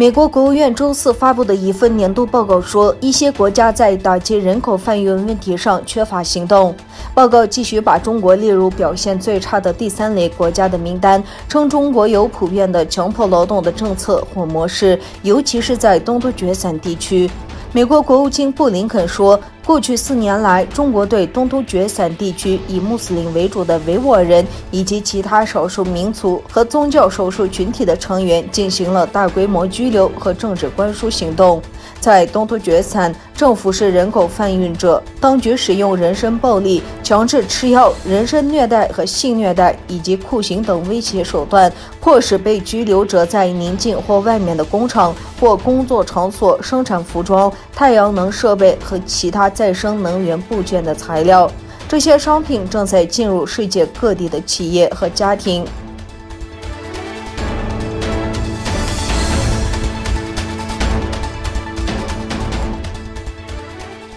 美国国务院周四发布的一份年度报告说，一些国家在打击人口贩运问题上缺乏行动。报告继续把中国列入表现最差的第3类国家的名单，称中国有普遍的强迫劳动的政策或模式，尤其是在东突厥散地区。美国国务卿布林肯说，过去4年来，中国对东突厥散地区以穆斯林为主的维吾尔人以及其他少数民族和宗教少数群体的成员进行了大规模拘留和政治关输行动。在东突厥散，政府是人口贩运者，当局使用人身暴力、强制吃药、人身虐待和性虐待以及酷刑等威胁手段，迫使被拘留者在邻近或外面的工厂或工作场所生产服装、太阳能设备和其他再生能源部件的材料。这些商品正在进入世界各地的企业和家庭。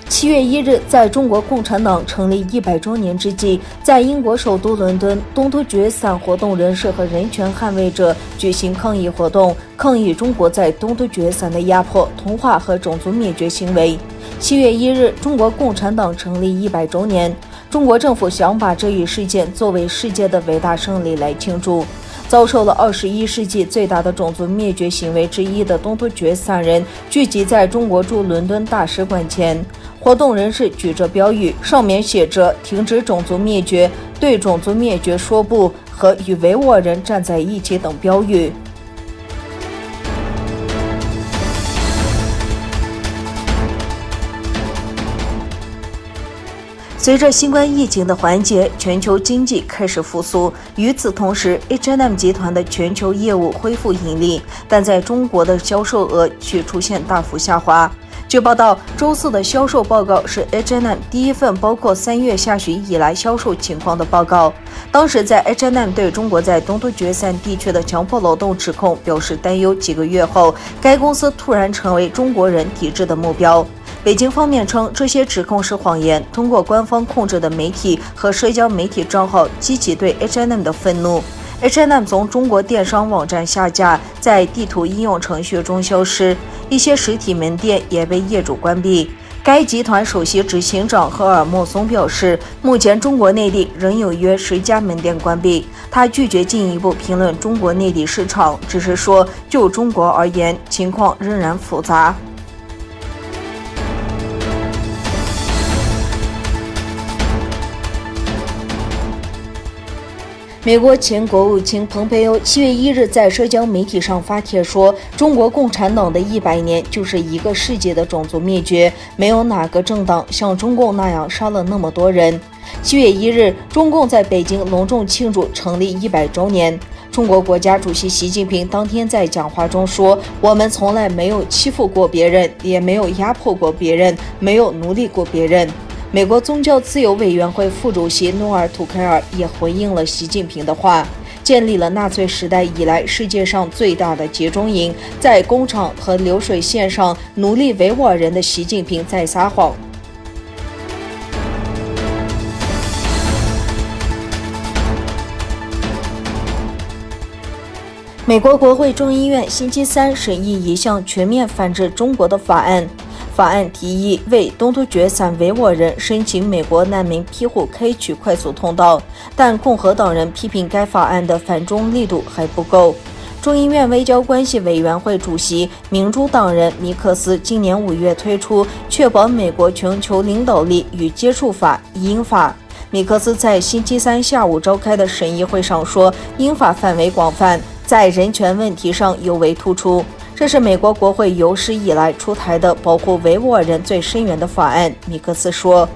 7月1日，在中国共产党成立100周年之际，在英国首都伦敦，东突厥散活动人士和人权捍卫者举行抗议活动，抗议中国在东突厥散的压迫、同化和种族灭绝行为。7月1日，中国共产党成立100周年，中国政府想把这一事件作为世界的伟大胜利来庆祝。遭受了21世纪最大的种族灭绝行为之一的东突厥散人聚集在中国驻伦敦大使馆前，活动人士举着标语，上面写着“停止种族灭绝”、“对种族灭绝说不”和“与维吾尔人站在一起”等标语。随着新冠疫情的缓解，全球经济开始复苏。与此同时 ，H&M 集团的全球业务恢复盈利，但在中国的销售额却出现大幅下滑。据报道，周四的销售报告是 H&M 第一份包括3月下旬以来销售情况的报告。当时在 H&M 对中国在东突厥散地区的强迫劳动指控表示担忧几个月后，该公司突然成为中国人抵制的目标。北京方面称这些指控是谎言，通过官方控制的媒体和社交媒体账号激起对 H&M 的愤怒。H&M 从中国电商网站下架，在地图应用程序中消失，一些实体门店也被业主关闭。该集团首席执行长赫尔墨松表示，目前中国内地仍有约10家门店关闭。他拒绝进一步评论中国内地市场，只是说就中国而言，情况仍然复杂。美国前国务卿蓬佩奥7月1日在社交媒体上发帖说，中国共产党的100年就是一个世纪的种族灭绝，没有哪个政党像中共那样杀了那么多人。7月1日，中共在北京隆重庆祝成立100周年。中国国家主席习近平当天在讲话中说，我们从来没有欺负过别人，也没有压迫过别人，没有奴隶过别人。美国宗教自由委员会副主席诺尔·图凯尔也回应了习近平的话，建立了纳粹时代以来世界上最大的集中营，在工厂和流水线上奴隶维吾尔人的习近平在撒谎。美国国会众议院星期三审议一项全面反制中国的法案。法案提议为东突厥散维吾尔人申请美国难民庇护开启快速通道，但共和党人批评该法案的反中力度还不够。众议院外交关系委员会主席民主党人米克斯今年5月推出确保美国全球领导力与接触法英法。米克斯在星期三下午召开的审议会上说，英法范围广泛，在人权问题上尤为突出。这是美国国会有史以来出台的保护维吾尔人最深远的法案，米克斯说。